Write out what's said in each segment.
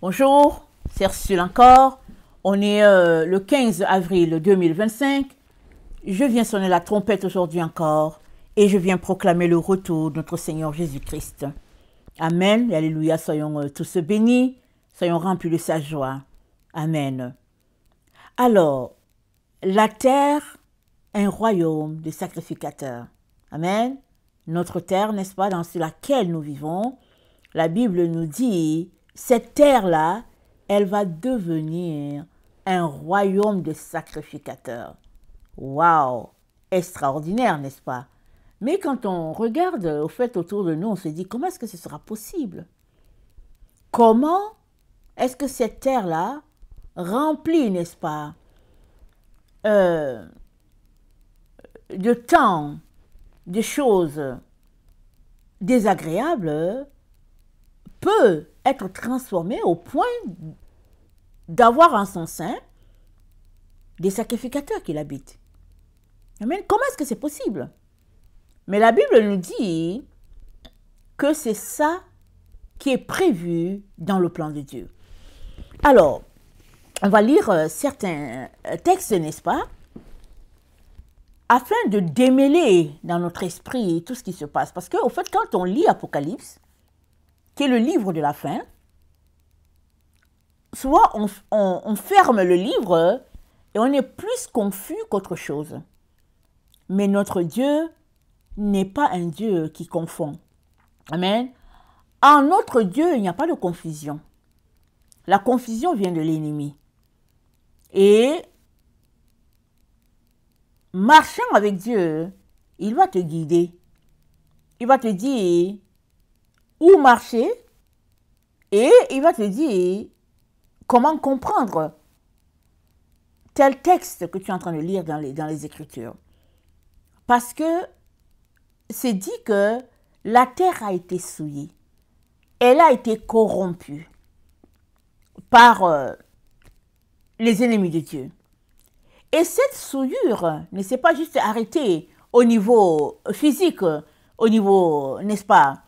Bonjour, c'est Ursule encore. On est le 15 avril 2025. Je viens sonner la trompette aujourd'hui encore et je viens proclamer le retour de notre Seigneur Jésus-Christ. Amen et alléluia, soyons tous bénis, soyons remplis de sa joie. Amen. Alors, la terre est un royaume de sacrificateurs. Amen. Notre terre, n'est-ce pas, dans laquelle nous vivons, la Bible nous dit, cette terre-là, elle va devenir un royaume de sacrificateurs. Waouh! Extraordinaire, n'est-ce pas? Mais quand on regarde au fait autour de nous, on se dit, comment est-ce que ce sera possible? Comment est-ce que cette terre-là remplie, n'est-ce pas, de temps, de choses désagréables, peut être transformée au point d'avoir en son sein des sacrificateurs qui l'habitent. Amen. Comment est-ce que c'est possible? Mais la Bible nous dit que c'est ça qui est prévu dans le plan de Dieu. Alors, on va lire certains textes, n'est-ce pas, afin de démêler dans notre esprit tout ce qui se passe. Parce qu'au fait, quand on lit Apocalypse, qui est le livre de la fin, soit on ferme le livre et on est plus confus qu'autre chose. Mais notre Dieu n'est pas un Dieu qui confond. Amen. En notre Dieu, il n'y a pas de confusion. La confusion vient de l'ennemi. Et marchant avec Dieu, il va te guider. Il va te dire où marcher et il va te dire comment comprendre tel texte que tu es en train de lire dans les Écritures. Parce que c'est dit que la terre a été souillée. Elle a été corrompue par les ennemis de Dieu. Et cette souillure ne s'est pas juste arrêtée au niveau physique, au niveau, n'est-ce pas,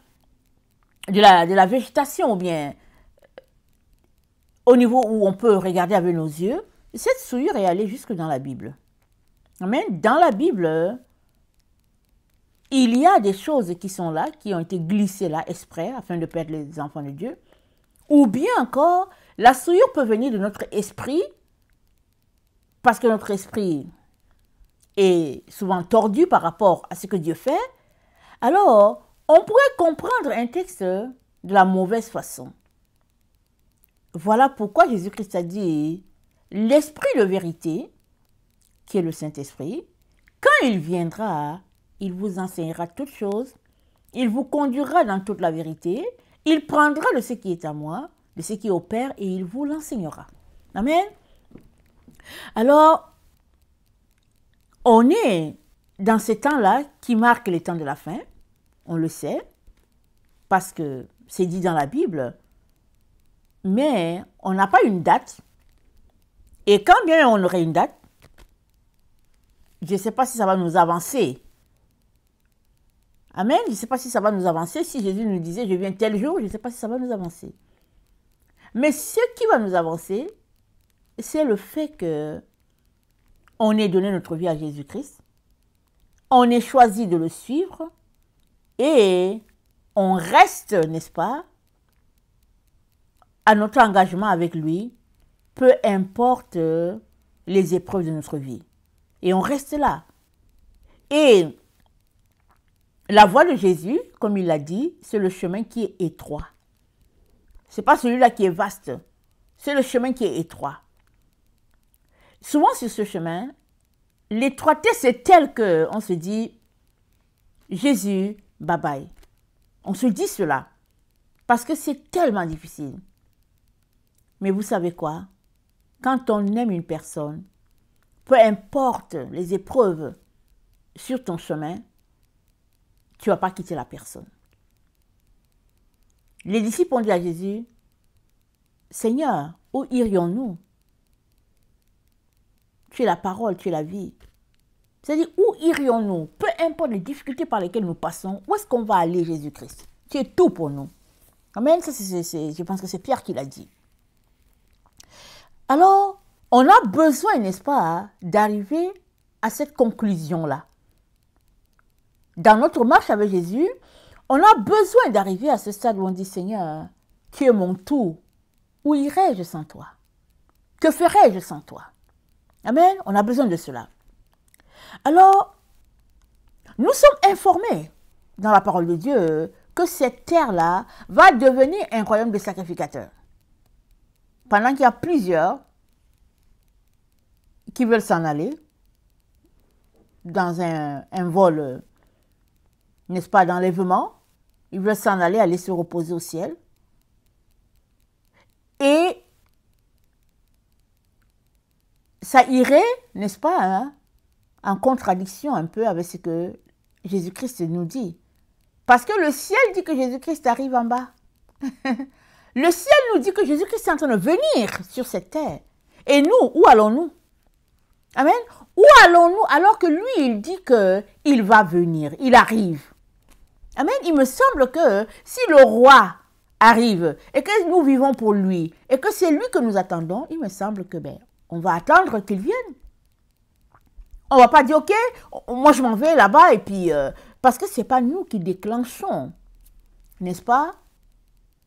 de la végétation, ou bien au niveau où on peut regarder avec nos yeux. Cette souillure est allée jusque dans la Bible. Amen. Dans la Bible, il y a des choses qui sont là, qui ont été glissées là, exprès, afin de perdre les enfants de Dieu. Ou bien encore, la souillure peut venir de notre esprit, parce que notre esprit est souvent tordu par rapport à ce que Dieu fait. Alors, on pourrait comprendre un texte de la mauvaise façon. Voilà pourquoi Jésus-Christ a dit, l'Esprit de vérité, qui est le Saint-Esprit, quand il viendra, il vous enseignera toutes choses, il vous conduira dans toute la vérité, il prendra de ce qui est à moi, de ce qui est au Père, et il vous l'enseignera. Amen. Alors, on est dans ces temps-là qui marquent les temps de la fin, on le sait, parce que c'est dit dans la Bible, mais on n'a pas une date. Et quand bien on aurait une date, je ne sais pas si ça va nous avancer. Amen. Je ne sais pas si ça va nous avancer. Si Jésus nous disait, je viens tel jour, je ne sais pas si ça va nous avancer. Mais ce qui va nous avancer, c'est le fait que on ait donné notre vie à Jésus-Christ, on ait choisi de le suivre et on reste, n'est-ce pas, à notre engagement avec lui, peu importe les épreuves de notre vie. Et on reste là. Et la voie de Jésus, comme il l'a dit, c'est le chemin qui est étroit. Ce n'est pas celui-là qui est vaste, c'est le chemin qui est étroit. Souvent sur ce chemin, l'étroitesse est telle qu'on se dit, Jésus, bye bye. On se dit cela, parce que c'est tellement difficile. Mais vous savez quoi? Quand on aime une personne, peu importe les épreuves sur ton chemin, tu ne vas pas quitter la personne. Les disciples ont dit à Jésus, Seigneur, où irions-nous? Tu es la parole, tu es la vie. C'est-à-dire, où irions-nous? Peu importe les difficultés par lesquelles nous passons, où est-ce qu'on va aller, Jésus-Christ? Tu es tout pour nous. Amen. Ça, je pense que c'est Pierre qui l'a dit. Alors, on a besoin, n'est-ce pas, d'arriver à cette conclusion-là. Dans notre marche avec Jésus, on a besoin d'arriver à ce stade où on dit, Seigneur, tu es mon tout. Où irais-je sans toi? Que ferais-je sans toi? Amen. On a besoin de cela. Alors, nous sommes informés dans la parole de Dieu que cette terre-là va devenir un royaume de sacrificateurs. Pendant qu'il y a plusieurs qui veulent s'en aller dans un vol, n'est-ce pas, d'enlèvement, ils veulent s'en aller se reposer au ciel. Et ça irait, n'est-ce pas, hein, en contradiction un peu avec ce que Jésus-Christ nous dit. Parce que le ciel dit que Jésus-Christ arrive en bas. Le ciel nous dit que Jésus-Christ est en train de venir sur cette terre. Et nous, où allons-nous? Amen. Où allons-nous alors que lui, il dit qu'il va venir, il arrive? Amen. Il me semble que si le roi arrive et que nous vivons pour lui et que c'est lui que nous attendons, il me semble que on va attendre qu'il vienne. On ne va pas dire, ok, moi je m'en vais là-bas et puis... parce que ce n'est pas nous qui déclenchons, n'est-ce pas,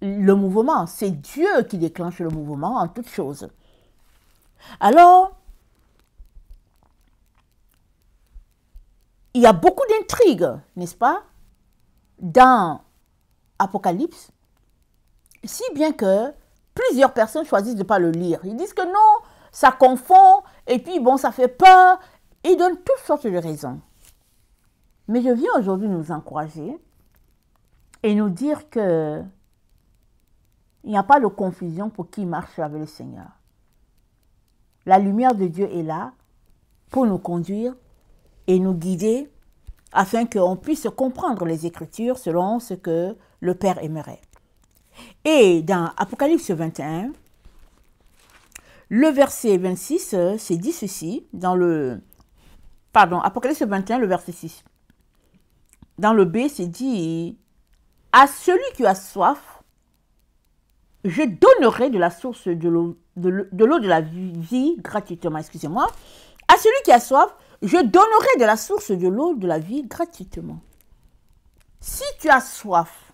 le mouvement. C'est Dieu qui déclenche le mouvement en toutes choses. Alors, il y a beaucoup d'intrigues, n'est-ce pas, dans Apocalypse, si bien que plusieurs personnes choisissent de ne pas le lire. Ils disent que non, ça confond, et puis bon, ça fait peur. Ils donnent toutes sortes de raisons. Mais je viens aujourd'hui nous encourager et nous dire que il n'y a pas de confusion pour qui marche avec le Seigneur. La lumière de Dieu est là pour nous conduire et nous guider afin qu'on puisse comprendre les Écritures selon ce que le Père aimerait. Et dans Apocalypse 21, le verset 26, c'est dit ceci, Apocalypse 21, le verset 6. Dans le B, c'est dit, à celui qui a soif, je donnerai de la source de l'eau de la vie gratuitement. Excusez-moi. À celui qui a soif, je donnerai de la source de l'eau de la vie gratuitement. Si tu as soif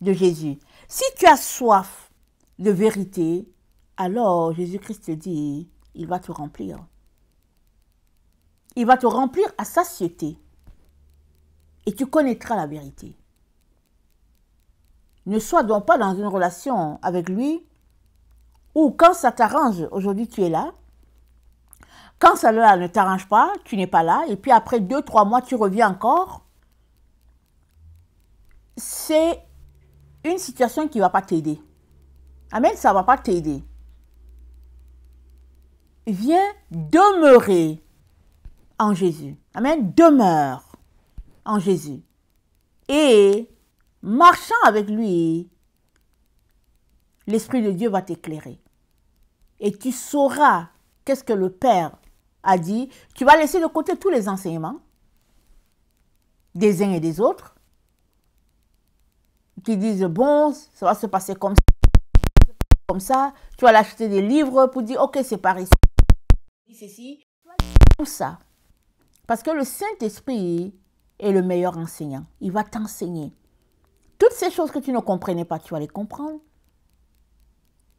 de Jésus, si tu as soif de vérité, alors Jésus-Christ te dit, il va te remplir. Il va te remplir à satiété. Et tu connaîtras la vérité. Ne sois donc pas dans une relation avec lui où quand ça t'arrange, aujourd'hui tu es là. Quand ça ne t'arrange pas, tu n'es pas là. Et puis après 2-3 mois, tu reviens encore. C'est une situation qui ne va pas t'aider. Amen, ça ne va pas t'aider. Viens demeurer en Jésus. Amen, demeure en Jésus. Et marchant avec lui, l'Esprit de Dieu va t'éclairer. Et tu sauras qu'est-ce que le Père a dit. Tu vas laisser de côté tous les enseignements des uns et des autres qui disent, bon, ça va se passer comme ça. Tu vas l'acheter des livres pour dire, ok, c'est par ici. Ceci. Tout ça. Parce que le Saint-Esprit est le meilleur enseignant. Il va t'enseigner. Toutes ces choses que tu ne comprenais pas, tu vas les comprendre.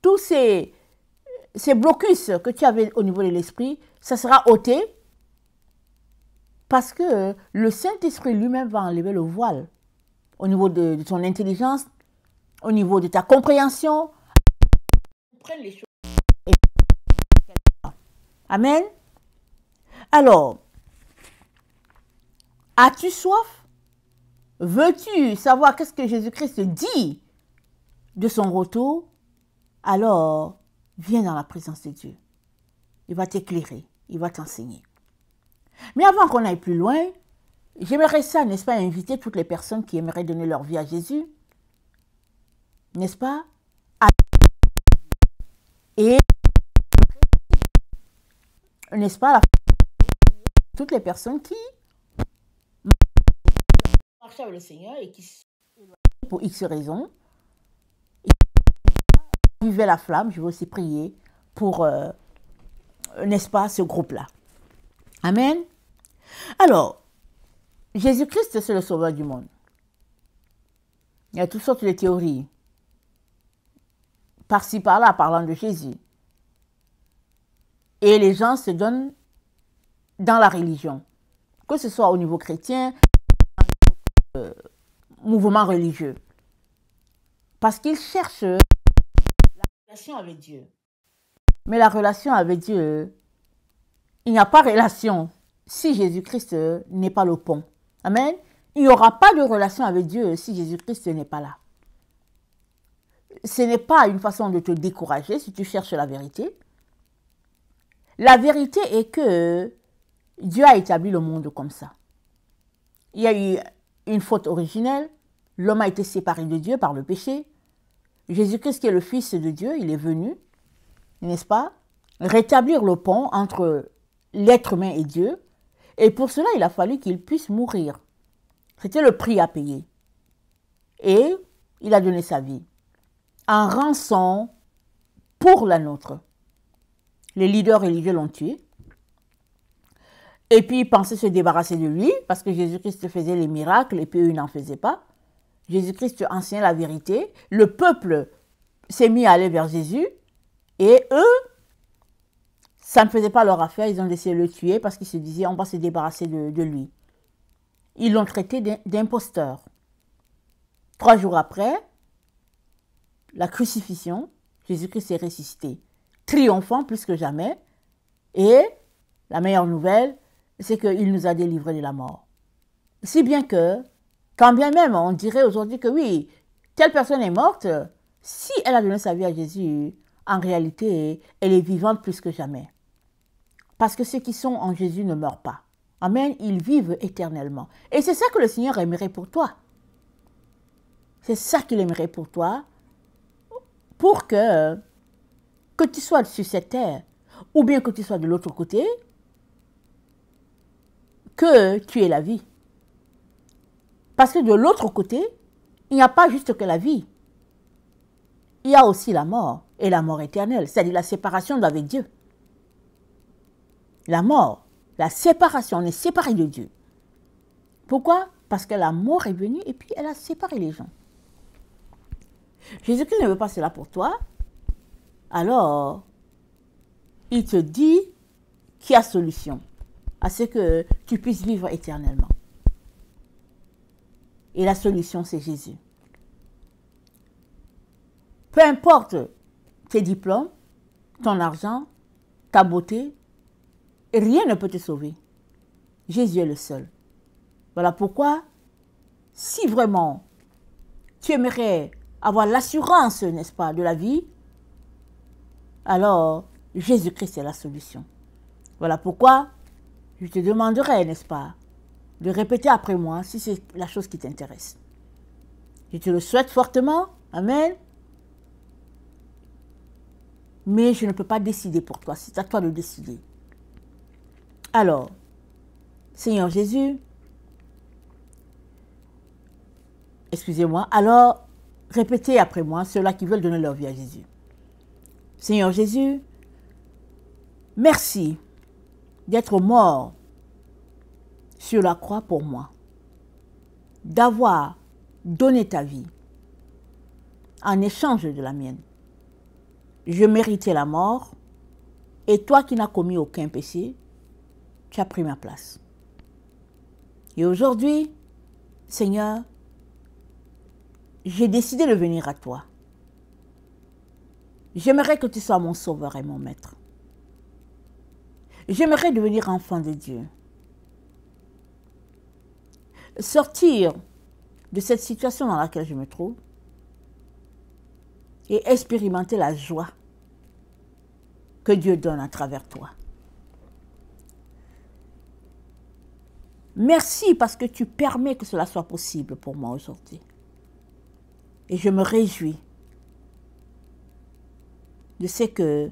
Tous ces blocus que tu avais au niveau de l'esprit, ça sera ôté parce que le Saint-Esprit lui-même va enlever le voile au niveau de ton intelligence, au niveau de ta compréhension. Prenne les choses. Amen. Alors, as-tu soif? Veux-tu savoir qu'est-ce que Jésus-Christ dit de son retour? Alors, viens dans la présence de Dieu. Il va t'éclairer, il va t'enseigner. Mais avant qu'on aille plus loin, j'aimerais ça, n'est-ce pas, inviter toutes les personnes qui aimeraient donner leur vie à Jésus, n'est-ce pas? Et, n'est-ce pas, toutes les personnes qui marchent avec le Seigneur et qui, pour X raisons, vivaient la flamme, je vais aussi prier pour, n'est-ce pas, ce groupe-là. Amen. Alors, Jésus-Christ, c'est le sauveur du monde. Il y a toutes sortes de théories, par-ci, par-là, parlant de Jésus. Et les gens se donnent dans la religion, que ce soit au niveau chrétien, mouvement religieux. Parce qu'ils cherchent la relation avec Dieu. Mais la relation avec Dieu, il n'y a pas de relation si Jésus-Christ n'est pas le pont. Amen. Il n'y aura pas de relation avec Dieu si Jésus-Christ n'est pas là. Ce n'est pas une façon de te décourager si tu cherches la vérité. La vérité est que Dieu a établi le monde comme ça. Il y a eu une faute originelle. L'homme a été séparé de Dieu par le péché. Jésus-Christ, qui est le Fils de Dieu, il est venu, n'est-ce pas, rétablir le pont entre l'être humain et Dieu. Et pour cela, il a fallu qu'il puisse mourir. C'était le prix à payer. Et il a donné sa vie en rançon pour la nôtre. Les leaders religieux l'ont tué. Et puis, ils pensaient se débarrasser de lui parce que Jésus-Christ faisait les miracles et puis eux, ils n'en faisaient pas. Jésus-Christ enseignait la vérité. Le peuple s'est mis à aller vers Jésus. Et eux, ça ne faisait pas leur affaire. Ils ont décidé de le tuer parce qu'ils se disaient, on va se débarrasser de lui. Ils l'ont traité d'imposteur. 3 jours après, la crucifixion, Jésus-Christ est ressuscité, triomphant plus que jamais. Et la meilleure nouvelle, c'est qu'il nous a délivrés de la mort. Si bien que, quand bien même on dirait aujourd'hui que oui, telle personne est morte, si elle a donné sa vie à Jésus, en réalité, elle est vivante plus que jamais. Parce que ceux qui sont en Jésus ne meurent pas. Amen, ils vivent éternellement. Et c'est ça que le Seigneur aimerait pour toi. C'est ça qu'il aimerait pour toi, pour que tu sois sur cette terre, ou bien que tu sois de l'autre côté, que tu aies la vie. Parce que de l'autre côté, il n'y a pas juste que la vie. Il y a aussi la mort, et la mort éternelle, c'est-à-dire la séparation d'avec Dieu. La mort, la séparation, on est séparé de Dieu. Pourquoi? Parce que la mort est venue et puis elle a séparé les gens. Jésus-Christ ne veut pas cela pour toi. Alors, il te dit qu'il y a solution à ce que tu puisses vivre éternellement. Et la solution, c'est Jésus. Peu importe tes diplômes, ton argent, ta beauté, rien ne peut te sauver. Jésus est le seul. Voilà pourquoi, si vraiment tu aimerais avoir l'assurance, n'est-ce pas, de la vie, alors Jésus-Christ est la solution. Voilà pourquoi je te demanderai, n'est-ce pas, de répéter après moi si c'est la chose qui t'intéresse. Je te le souhaite fortement. Amen. Mais je ne peux pas décider pour toi. C'est à toi de décider. Alors, Seigneur Jésus, excusez-moi, alors répétez après moi ceux-là qui veulent donner leur vie à Jésus. Seigneur Jésus, merci d'être mort sur la croix pour moi, d'avoir donné ta vie en échange de la mienne. Je méritais la mort et toi qui n'as commis aucun péché, tu as pris ma place. Et aujourd'hui, Seigneur, j'ai décidé de venir à toi. J'aimerais que tu sois mon sauveur et mon maître. J'aimerais devenir enfant de Dieu. Sortir de cette situation dans laquelle je me trouve et expérimenter la joie que Dieu donne à travers toi. Merci parce que tu permets que cela soit possible pour moi aujourd'hui. Et je me réjouis de ce que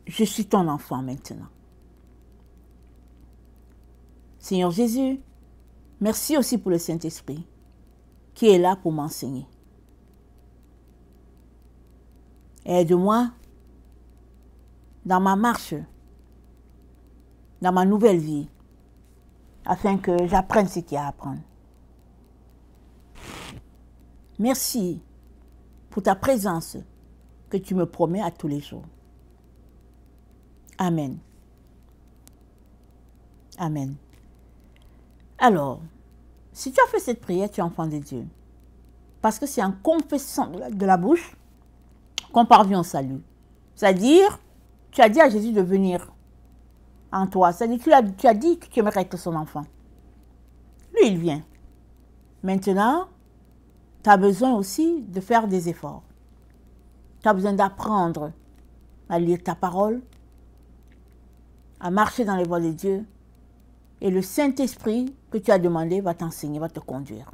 je suis ton enfant maintenant. Seigneur Jésus, merci aussi pour le Saint-Esprit qui est là pour m'enseigner. Aide-moi dans ma marche, dans ma nouvelle vie, afin que j'apprenne ce qu'il y a à apprendre. Merci pour ta présence que tu me promets à tous les jours. Amen. Amen. Alors, si tu as fait cette prière, tu es enfant de Dieu. Parce que c'est en confessant de la bouche qu'on parvient au salut. C'est-à-dire, tu as dit à Jésus de venir en toi. C'est-à-dire, tu as dit que tu aimerais être son enfant. Lui, il vient. Maintenant, tu as besoin aussi de faire des efforts. Tu as besoin d'apprendre à lire ta parole, à marcher dans les voies de Dieu. Et le Saint-Esprit que tu as demandé va t'enseigner, va te conduire.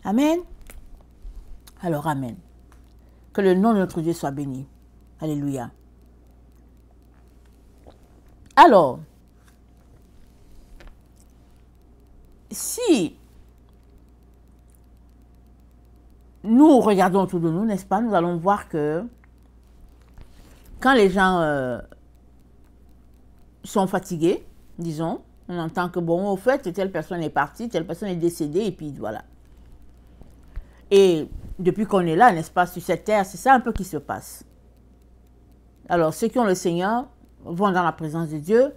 Amen. Alors, amen. Que le nom de notre Dieu soit béni. Alléluia. Alors, si nous regardons autour de nous, n'est-ce pas, nous allons voir que quand les gens sont fatigués, disons, on entend que, bon, au fait, telle personne est partie, telle personne est décédée, et puis voilà. Et depuis qu'on est là, n'est-ce pas, sur cette terre, c'est ça un peu qui se passe. Alors, ceux qui ont le Seigneur vont dans la présence de Dieu,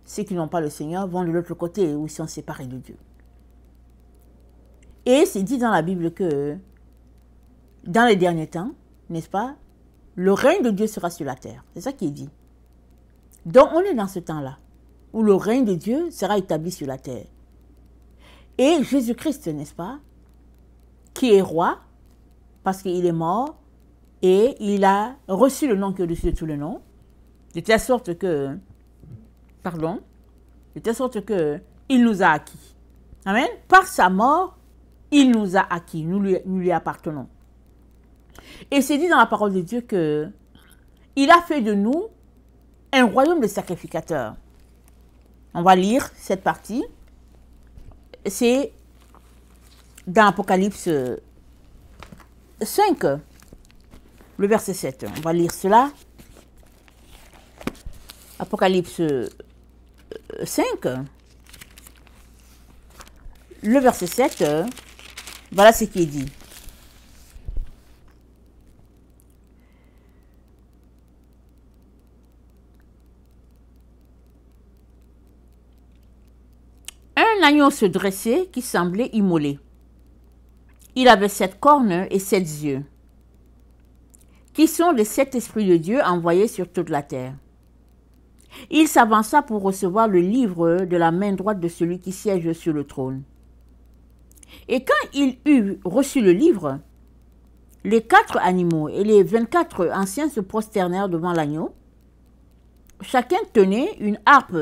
ceux qui n'ont pas le Seigneur vont de l'autre côté, où ils sont séparés de Dieu. Et c'est dit dans la Bible que, dans les derniers temps, n'est-ce pas, le règne de Dieu sera sur la terre. C'est ça qui est dit. Donc, on est dans ce temps-là, où le règne de Dieu sera établi sur la terre. Et Jésus-Christ, n'est-ce pas, qui est roi, parce qu'il est mort, et il a reçu le nom qui est au-dessus de tous les noms, de telle sorte que, il nous a acquis. Amen. Par sa mort, il nous a acquis, nous lui appartenons. Et c'est dit dans la parole de Dieu que il a fait de nous un royaume de sacrificateurs. On va lire cette partie. C'est dans Apocalypse 5, le verset 7. On va lire cela. Apocalypse 5, le verset 7, voilà ce qui est dit. Un agneau se dressait qui semblait immolé. Il avait 7 cornes et 7 yeux, qui sont les 7 esprits de Dieu envoyés sur toute la terre. Il s'avança pour recevoir le livre de la main droite de celui qui siège sur le trône. Et quand il eut reçu le livre, les 4 animaux et les 24 anciens se prosternèrent devant l'agneau. Chacun tenait une harpe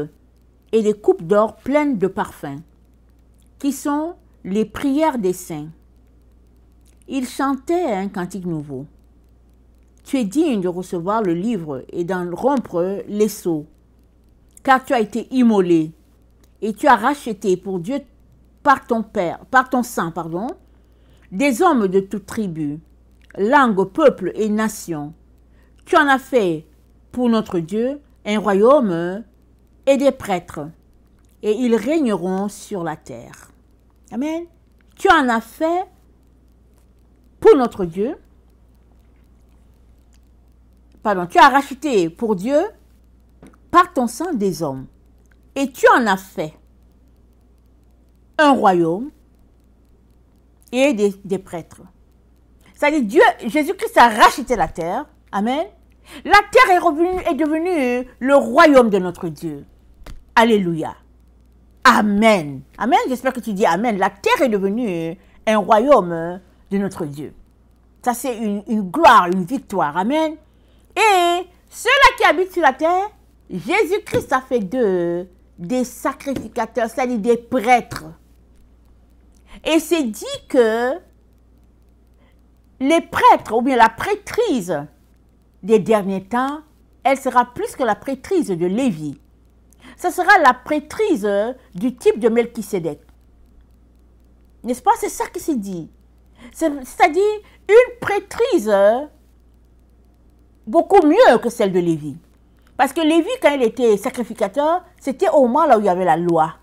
et des coupes d'or pleines de parfums, qui sont les prières des saints. Ils chantaient un cantique nouveau. Tu es digne de recevoir le livre et d'en rompre les sceaux, car tu as été immolé et tu as racheté pour Dieu par ton sang, des hommes de toute tribu, langue, peuple et nation. Tu en as fait pour notre Dieu un royaume et des prêtres, et ils régneront sur la terre. Amen. Tu en as fait pour notre Dieu, tu as racheté pour Dieu par ton sang des hommes, et tu en as fait un royaume et des prêtres. C'est-à-dire, Jésus-Christ a racheté la terre. Amen. La terre est devenue le royaume de notre Dieu. Alléluia. Amen. Amen. J'espère que tu dis Amen. La terre est devenue un royaume de notre Dieu. Ça, c'est une gloire, une victoire. Amen. Et ceux-là qui habitent sur la terre, Jésus-Christ a fait d'eux des sacrificateurs, c'est-à-dire des prêtres. Et c'est dit que les prêtres, ou bien la prêtrise des derniers temps, elle sera plus que la prêtrise de Lévi. Ce sera la prêtrise du type de Melchisédek. N'est-ce pas? C'est ça qui s'est dit. C'est-à-dire une prêtrise beaucoup mieux que celle de Lévi. Parce que Lévi, quand il était sacrificateur, c'était au moment là où il y avait la loi.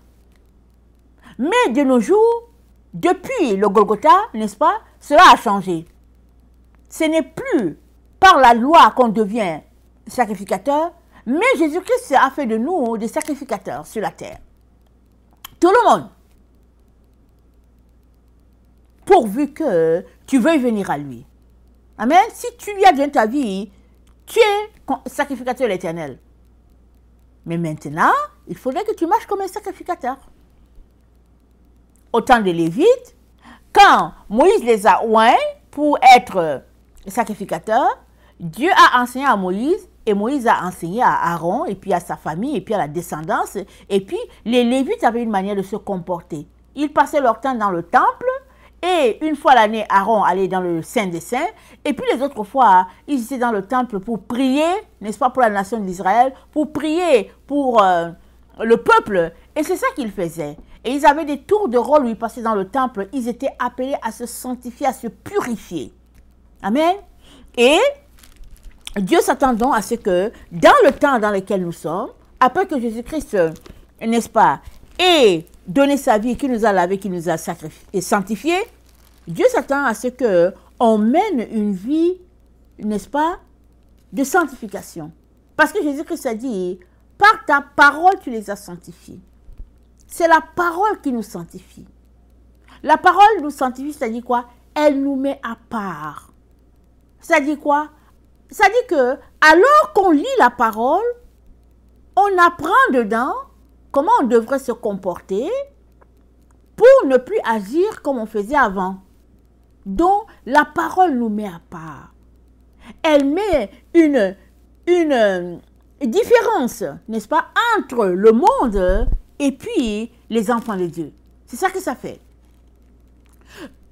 Mais de nos jours, depuis le Golgotha, n'est-ce pas, cela a changé. Ce n'est plus par la loi qu'on devient sacrificateur, mais Jésus-Christ a fait de nous des sacrificateurs sur la terre. Tout le monde. Pourvu que tu veuilles venir à lui. Amen. Si tu lui as donné ta vie, tu es sacrificateur de l'Éternel. Mais maintenant, il faudrait que tu marches comme un sacrificateur. Au temps de Lévite, quand Moïse les a oints pour être sacrificateurs, Dieu a enseigné à Moïse, et Moïse a enseigné à Aaron, et puis à sa famille, et puis à la descendance, et puis les Lévites avaient une manière de se comporter. Ils passaient leur temps dans le temple, et une fois l'année, Aaron allait dans le Saint des Saints, et puis les autres fois, ils étaient dans le temple pour prier, n'est-ce pas, pour la nation d'Israël, pour prier pour le peuple, et c'est ça qu'ils faisaient. Et ils avaient des tours de rôle où ils passaient dans le temple, ils étaient appelés à se sanctifier, à se purifier. Amen. Et Dieu s'attend donc à ce que, dans le temps dans lequel nous sommes, après que Jésus-Christ, n'est-ce pas, ait donné sa vie, qui nous a lavé, qui nous a sanctifiés, Dieu s'attend à ce qu'on mène une vie, n'est-ce pas, de sanctification. Parce que Jésus-Christ a dit, par ta parole, tu les as sanctifiés. C'est la parole qui nous sanctifie. La parole nous sanctifie, c'est-à-dire quoi? Elle nous met à part. C'est-à-dire quoi? C'est-à-dire que, alors qu'on lit la parole, on apprend dedans comment on devrait se comporter pour ne plus agir comme on faisait avant. Donc, la parole nous met à part. Elle met une différence, n'est-ce pas, entre le monde et puis les enfants de Dieu. C'est ça que ça fait.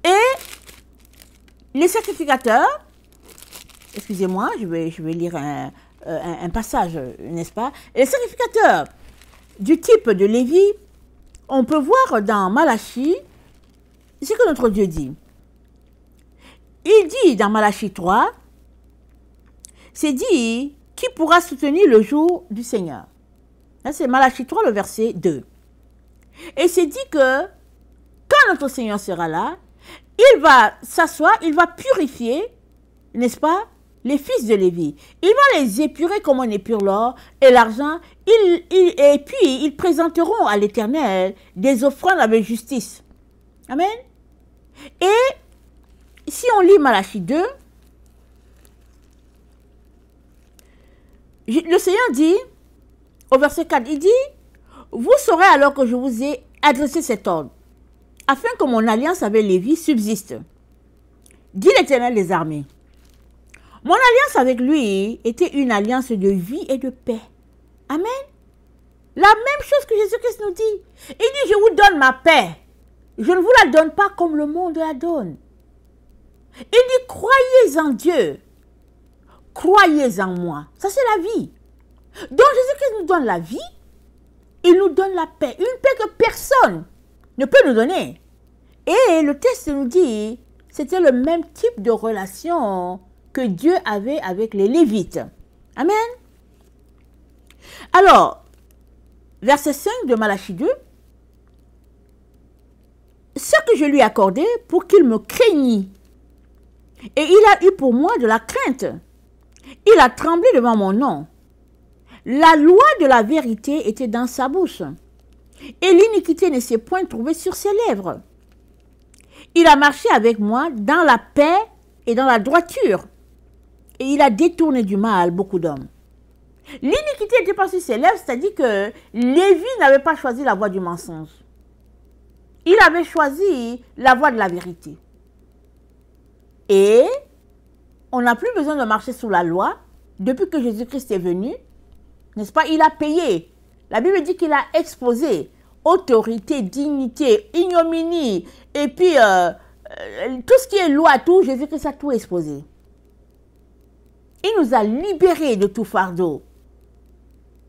Et les sacrificateurs, excusez-moi, je vais lire un passage, n'est-ce pas? Les sacrificateurs du type de Lévi, on peut voir dans Malachie ce que notre Dieu dit. Il dit dans Malachie 3, c'est dit, qui pourra soutenir le jour du Seigneur? Là, c'est Malachie 3, le verset 2. Et c'est dit que quand notre Seigneur sera là, il va s'asseoir, il va purifier, n'est-ce pas, les fils de Lévi. Il va les épurer comme on épure l'or et l'argent. Et puis, ils présenteront à l'Éternel des offrandes avec justice. Amen. Et si on lit Malachie 2, le Seigneur dit, au verset 4, il dit, vous saurez alors que je vous ai adressé cet ordre, afin que mon alliance avec Lévi subsiste. Dit l'Éternel des armées. Mon alliance avec lui était une alliance de vie et de paix. Amen. La même chose que Jésus-Christ nous dit. Il dit, je vous donne ma paix. Je ne vous la donne pas comme le monde la donne. Il dit, croyez en Dieu. Croyez en moi. Ça, c'est la vie. Donc, Jésus-Christ nous donne la vie. Il nous donne la paix. Une paix que personne ne peut nous donner. Et le texte nous dit, c'était le même type de relation que Dieu avait avec les Lévites. Amen. Alors, verset 5 de Malachie 2, ce que je lui ai accordé pour qu'il me craignît. Et il a eu pour moi de la crainte. Il a tremblé devant mon nom. La loi de la vérité était dans sa bouche, et l'iniquité ne s'est point trouvée sur ses lèvres. Il a marché avec moi dans la paix et dans la droiture, et il a détourné du mal beaucoup d'hommes. L'iniquité n'était pas sur ses lèvres, c'est-à-dire que Lévi n'avait pas choisi la voie du mensonge. Il avait choisi la voie de la vérité. Et on n'a plus besoin de marcher sous la loi depuis que Jésus-Christ est venu. N'est-ce pas? Il a payé. La Bible dit qu'il a exposé autorité, dignité, ignominie, et puis tout ce qui est loi, tout, Jésus-Christ a tout exposé. Il nous a libérés de tout fardeau.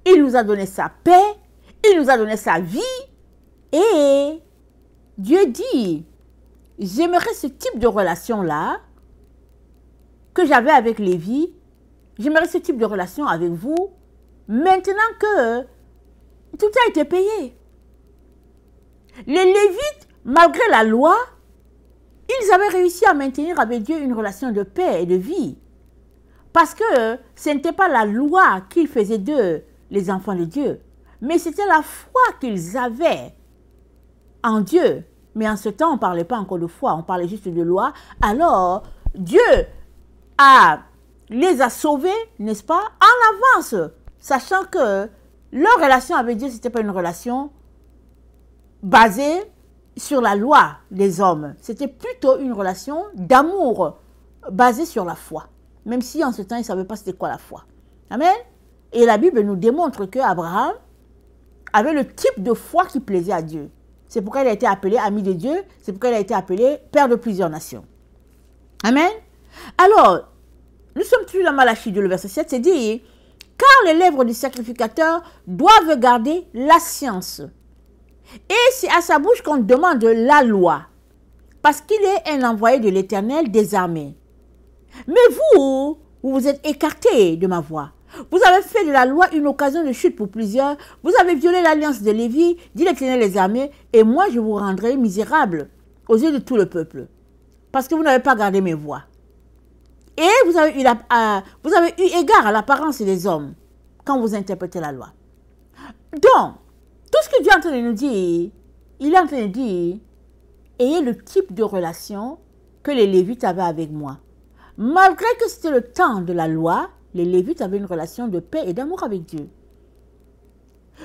Il nous a donné sa paix, il nous a donné sa vie, et Dieu dit, j'aimerais ce type de relation-là que j'avais avec Lévi, j'aimerais ce type de relation avec vous maintenant que tout a été payé. Les Lévites, malgré la loi, ils avaient réussi à maintenir avec Dieu une relation de paix et de vie. Parce que ce n'était pas la loi qui faisait d'eux les enfants de Dieu, mais c'était la foi qu'ils avaient en Dieu. Mais en ce temps, on ne parlait pas encore de foi, on parlait juste de loi. Alors, Dieu les a sauvés, n'est-ce pas, en avance, sachant que leur relation avec Dieu, ce n'était pas une relation basée sur la loi des hommes. C'était plutôt une relation d'amour basée sur la foi. Même si en ce temps, ils ne savaient pas c'était quoi la foi. Amen. Et la Bible nous démontre qu'Abraham avait le type de foi qui plaisait à Dieu. C'est pourquoi il a été appelé ami de Dieu. C'est pourquoi il a été appelé père de plusieurs nations. Amen. Alors, nous sommes toujours dans Malachie 2, le verset 7, c'est dit, « Car les lèvres du sacrificateur doivent garder la science. Et c'est à sa bouche qu'on demande la loi, parce qu'il est un envoyé de l'Éternel des armées. Mais vous vous êtes écartés de ma voix. Vous avez fait de la loi une occasion de chute pour plusieurs. Vous avez violé l'alliance de Lévi, dit l'Éternel des armées, et moi je vous rendrai misérable aux yeux de tout le peuple, parce que vous n'avez pas gardé mes voix. Et vous avez eu égard à l'apparence des hommes quand vous interprétez la loi. » Donc, tout ce que Dieu est en train de nous dire, il est en train de dire, ayez le type de relation que les Lévites avaient avec moi. Malgré que c'était le temps de la loi, les Lévites avaient une relation de paix et d'amour avec Dieu.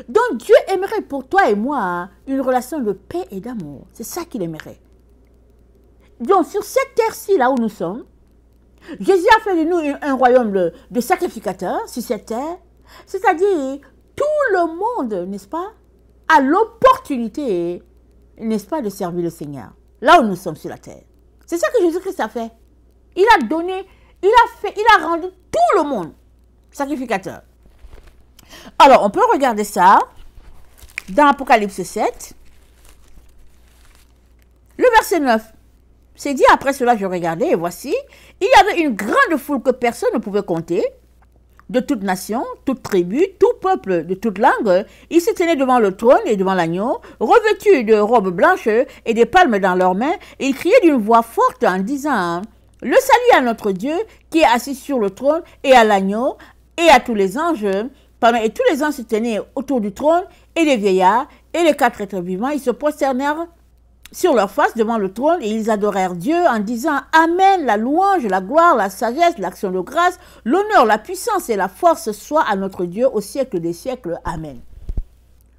Donc Dieu aimerait pour toi et moi une relation de paix et d'amour. C'est ça qu'il aimerait. Donc sur cette terre-ci, là où nous sommes, Jésus a fait de nous un royaume de sacrificateurs sur cette terre. C'est-à-dire, tout le monde, n'est-ce pas, a l'opportunité, n'est-ce pas, de servir le Seigneur. Là où nous sommes sur la terre. C'est ça que Jésus-Christ a fait. Il a donné, il a rendu tout le monde sacrificateur. Alors, on peut regarder ça dans Apocalypse 7. Le verset 9. C'est dit, après cela, je regardais, et voici, il y avait une grande foule que personne ne pouvait compter, de toute nation, toute tribu, tout peuple, de toute langue. Ils se tenaient devant le trône et devant l'agneau, revêtus de robes blanches et des palmes dans leurs mains. Ils criaient d'une voix forte en disant, « Le salut à notre Dieu qui est assis sur le trône et à l'agneau et à tous les anges. » Et tous les anges se tenaient autour du trône et les vieillards et les quatre êtres vivants. Ils se prosternèrent sur leur face devant le trône et ils adorèrent Dieu en disant « Amen, la louange, la gloire, la sagesse, l'action de grâce, l'honneur, la puissance et la force soient à notre Dieu au siècle des siècles. Amen. »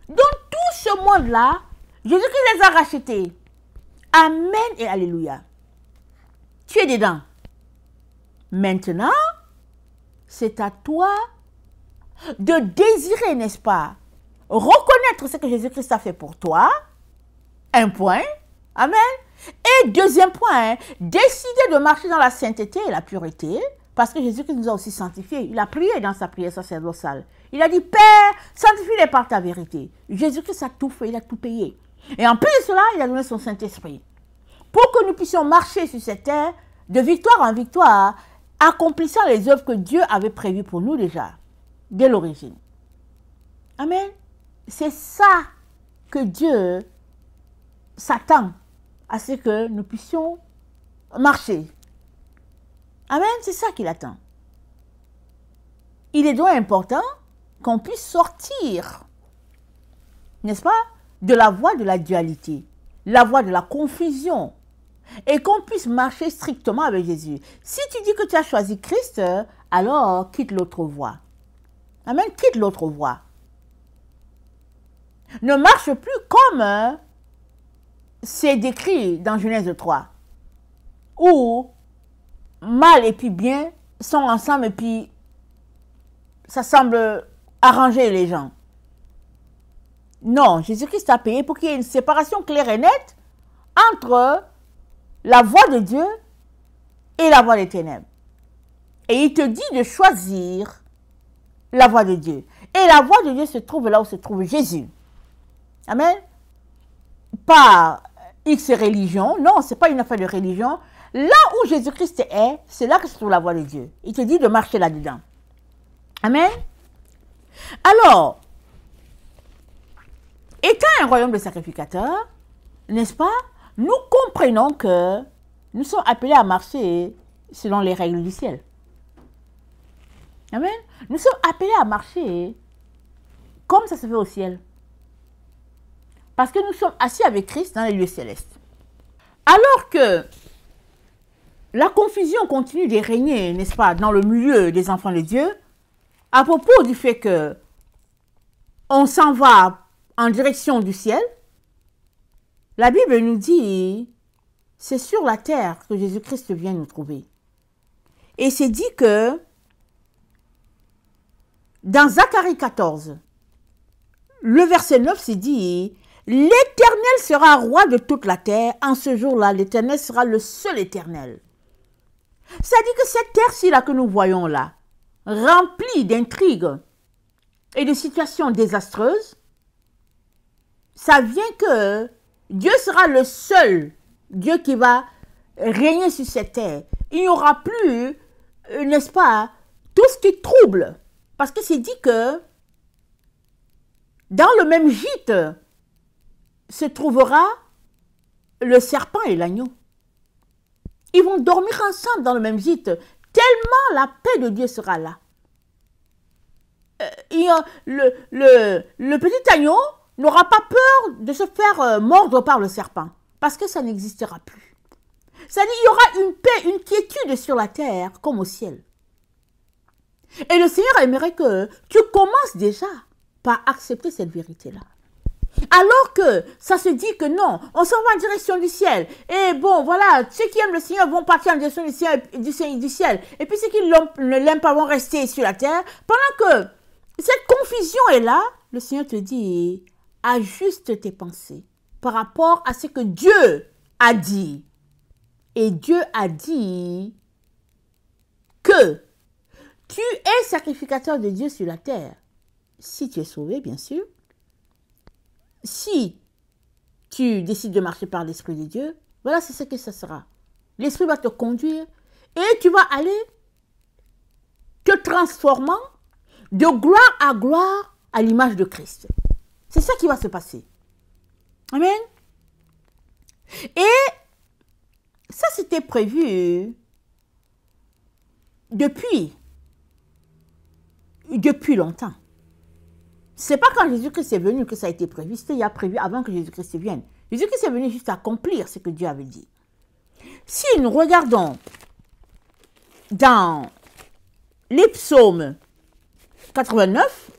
Dans tout ce monde-là, Jésus-Christ les a rachetés. Amen et Alléluia. Tu es dedans. Maintenant, c'est à toi de désirer, n'est-ce pas, reconnaître ce que Jésus-Christ a fait pour toi. Un point. Amen. Et deuxième point, décider de marcher dans la sainteté et la pureté, parce que Jésus-Christ nous a aussi sanctifiés. Il a prié dans sa prière sacerdotale. Il a dit, Père, sanctifie-les par ta vérité. Jésus-Christ a tout fait, il a tout payé. Et en plus de cela, il a donné son Saint-Esprit. Pour que nous puissions marcher sur cette terre, de victoire en victoire, accomplissant les œuvres que Dieu avait prévues pour nous déjà, dès l'origine. Amen. C'est ça que Dieu s'attend à ce que nous puissions marcher. Amen, c'est ça qu'il attend. Il est donc important qu'on puisse sortir, n'est-ce pas, de la voie de la dualité, la voie de la confusion, et qu'on puisse marcher strictement avec Jésus. Si tu dis que tu as choisi Christ, alors quitte l'autre voie. Amen, quitte l'autre voie. Ne marche plus comme c'est décrit dans Genèse 3, où mal et puis bien sont ensemble et puis ça semble arranger les gens. Non, Jésus-Christ a payé pour qu'il y ait une séparation claire et nette entre la voie de Dieu et la voie des ténèbres. Et il te dit de choisir la voie de Dieu. Et la voie de Dieu se trouve là où se trouve Jésus. Amen. Pas X religion. Non, ce n'est pas une affaire de religion. Là où Jésus-Christ est, c'est là que se trouve la voie de Dieu. Il te dit de marcher là-dedans. Amen. Alors, étant un royaume de sacrificateurs, n'est-ce pas, nous comprenons que nous sommes appelés à marcher selon les règles du ciel. Amen. Nous sommes appelés à marcher comme ça se fait au ciel. Parce que nous sommes assis avec Christ dans les lieux célestes. Alors que la confusion continue de régner, n'est-ce pas, dans le milieu des enfants de Dieu, à propos du fait que on s'en va en direction du ciel, la Bible nous dit, c'est sur la terre que Jésus-Christ vient nous trouver. Et c'est dit que, dans Zacharie 14, le verset 9, c'est dit, l'Éternel sera roi de toute la terre. En ce jour-là, l'Éternel sera le seul Éternel. Ça dit que cette terre-ci là que nous voyons là, remplie d'intrigues et de situations désastreuses, ça vient que Dieu sera le seul Dieu qui va régner sur cette terre. Il n'y aura plus, n'est-ce pas, tout ce qui trouble. Parce que c'est dit que dans le même gîte se trouvera le serpent et l'agneau. Ils vont dormir ensemble dans le même gîte, tellement la paix de Dieu sera là. Le petit agneau n'aura pas peur de se faire mordre par le serpent, parce que ça n'existera plus. C'est-à-dire qu'il y aura une paix, une quiétude sur la terre, comme au ciel. Et le Seigneur aimerait que tu commences déjà par accepter cette vérité-là. Alors que ça se dit que non, on s'en va en direction du ciel. Et bon, voilà, ceux qui aiment le Seigneur vont partir en direction du ciel. Et puis ceux qui ne l'aiment pas vont rester sur la terre. Pendant que cette confusion est là, le Seigneur te dit, ajuste tes pensées par rapport à ce que Dieu a dit. Et Dieu a dit que tu es sacrificateur de Dieu sur la terre. Si tu es sauvé, bien sûr. Si tu décides de marcher par l'Esprit de Dieu, voilà, c'est ce que ça sera. L'Esprit va te conduire et tu vas aller te transformant de gloire à l'image de Christ. C'est ça qui va se passer. Amen. Et ça, c'était prévu depuis longtemps. Ce n'est pas quand Jésus-Christ est venu que ça a été prévu, c'était il y a prévu avant que Jésus-Christ vienne. Jésus-Christ est venu juste accomplir ce que Dieu avait dit. Si nous regardons dans les psaumes 89,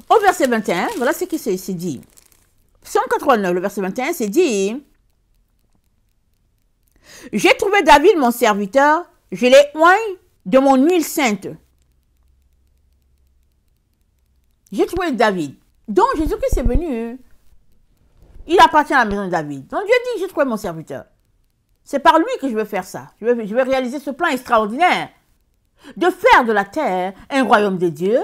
au verset 21, voilà ce qui s'est dit. Psaume 89, le verset 21, c'est dit, « J'ai trouvé David, mon serviteur, je l'ai oint de mon huile sainte. » J'ai trouvé David. Donc Jésus-Christ est venu. Il appartient à la maison de David. Donc Dieu dit, j'ai trouvé mon serviteur. C'est par lui que je vais faire ça. Je vais réaliser ce plan extraordinaire de faire de la terre un royaume de Dieu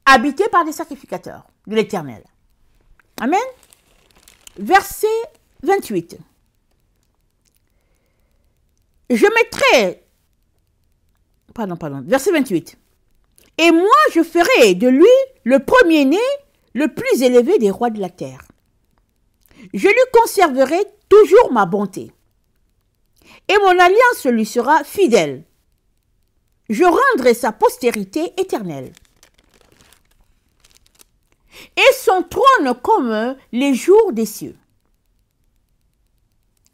habité par des sacrificateurs de l'Éternel. Amen. Verset 28. Je mettrai... Verset 28. Et moi, je ferai de lui le premier-né, le plus élevé des rois de la terre. Je lui conserverai toujours ma bonté. Et mon alliance lui sera fidèle. Je rendrai sa postérité éternelle. Et son trône comme les jours des cieux.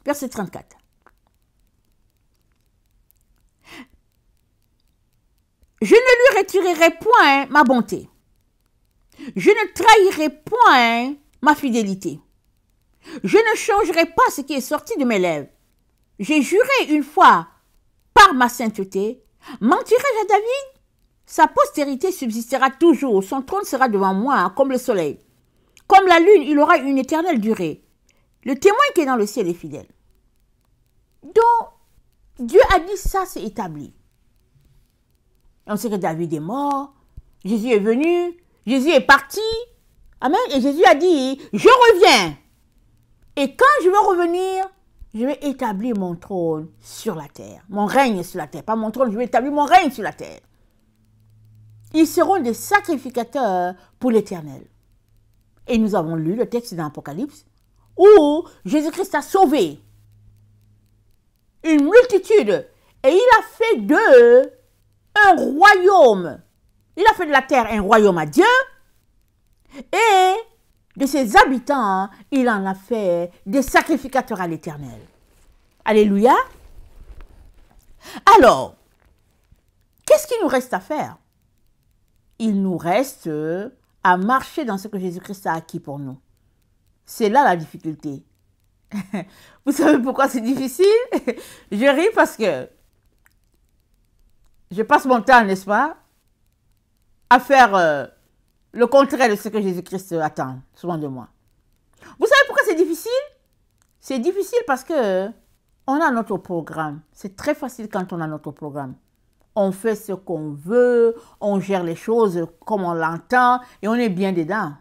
Verset 34. Je ne lui retirerai point ma bonté. Je ne trahirai point ma fidélité. Je ne changerai pas ce qui est sorti de mes lèvres. J'ai juré une fois par ma sainteté. Mentirai-je à David? Sa postérité subsistera toujours. Son trône sera devant moi comme le soleil. Comme la lune, il aura une éternelle durée. Le témoin qui est dans le ciel est fidèle. Donc, Dieu a dit ça, c'est établi. On sait que David est mort, Jésus est venu, Jésus est parti. Amen. Et Jésus a dit, je reviens. Et quand je vais revenir, je vais établir mon trône sur la terre. Mon règne sur la terre. Pas mon trône, je vais établir mon règne sur la terre. Ils seront des sacrificateurs pour l'Éternel. Et nous avons lu le texte dans l'Apocalypse où Jésus-Christ a sauvé une multitude et il a fait d'eux un royaume. Il a fait de la terre un royaume à Dieu et de ses habitants, il en a fait des sacrificateurs à l'Éternel. Alléluia. Alors, qu'est-ce qu'il nous reste à faire? Il nous reste à marcher dans ce que Jésus-Christ a acquis pour nous. C'est là la difficulté. Vous savez pourquoi c'est difficile? Je ris parce que je passe mon temps, n'est-ce pas, à faire le contraire de ce que Jésus-Christ attend souvent de moi. Vous savez pourquoi c'est difficile? C'est difficile parce que on a notre programme. C'est très facile quand on a notre programme. On fait ce qu'on veut, on gère les choses comme on l'entend et on est bien dedans.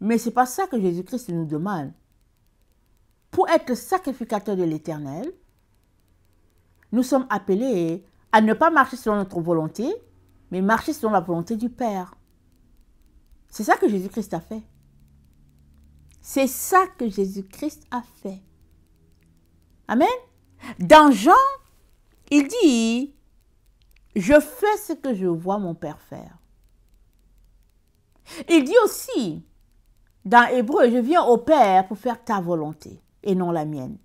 Mais ce n'est pas ça que Jésus-Christ nous demande. Pour être sacrificateur de l'Éternel, nous sommes appelés à ne pas marcher selon notre volonté, mais marcher selon la volonté du Père. C'est ça que Jésus-Christ a fait. C'est ça que Jésus-Christ a fait. Amen. Dans Jean, il dit, je fais ce que je vois mon Père faire. Il dit aussi, dans Hébreu, je viens au Père pour faire ta volonté et non la mienne.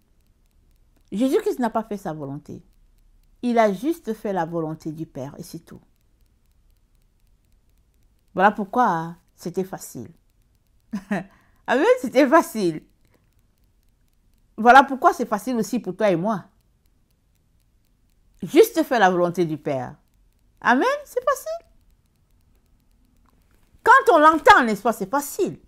Jésus-Christ n'a pas fait sa volonté. Il a juste fait la volonté du Père et c'est tout. Voilà pourquoi c'était facile. Amen, c'était facile. Voilà pourquoi c'est facile aussi pour toi et moi. Juste faire la volonté du Père. Amen, c'est facile. Quand on l'entend, n'est-ce pas, c'est facile.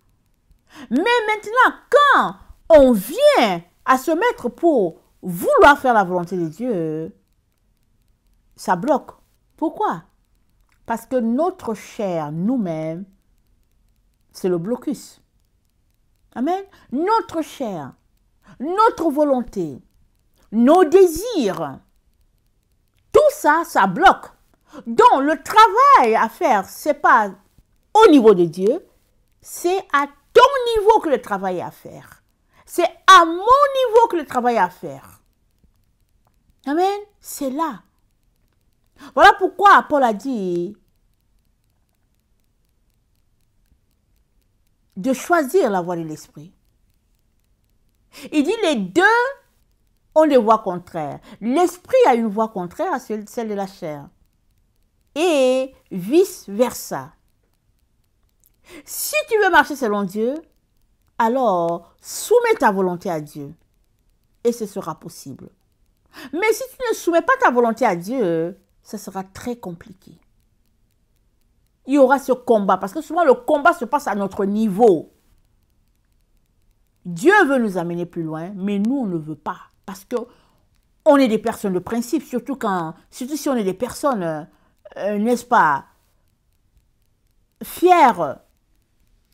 Mais maintenant, quand on vient à se mettre pour vouloir faire la volonté de Dieu, ça bloque. Pourquoi? Parce que notre chair, nous-mêmes, c'est le blocus. Amen. Notre chair, notre volonté, nos désirs, tout ça, ça bloque. Donc, le travail à faire, ce n'est pas au niveau de Dieu, c'est à ton niveau que le travail est à faire. C'est à mon niveau que le travail est à faire. Amen. C'est là. Voilà pourquoi Paul a dit de choisir la voie de l'esprit. Il dit les deux ont des voies contraires. L'esprit a une voie contraire à celle de la chair. Et vice-versa. Si tu veux marcher selon Dieu, alors soumets ta volonté à Dieu. Et ce sera possible. Mais si tu ne soumets pas ta volonté à Dieu, ce sera très compliqué. Il y aura ce combat, parce que souvent le combat se passe à notre niveau. Dieu veut nous amener plus loin, mais nous, on ne veut pas. Parce qu'on est des personnes de principe, surtout si on est des personnes, n'est-ce pas, fières,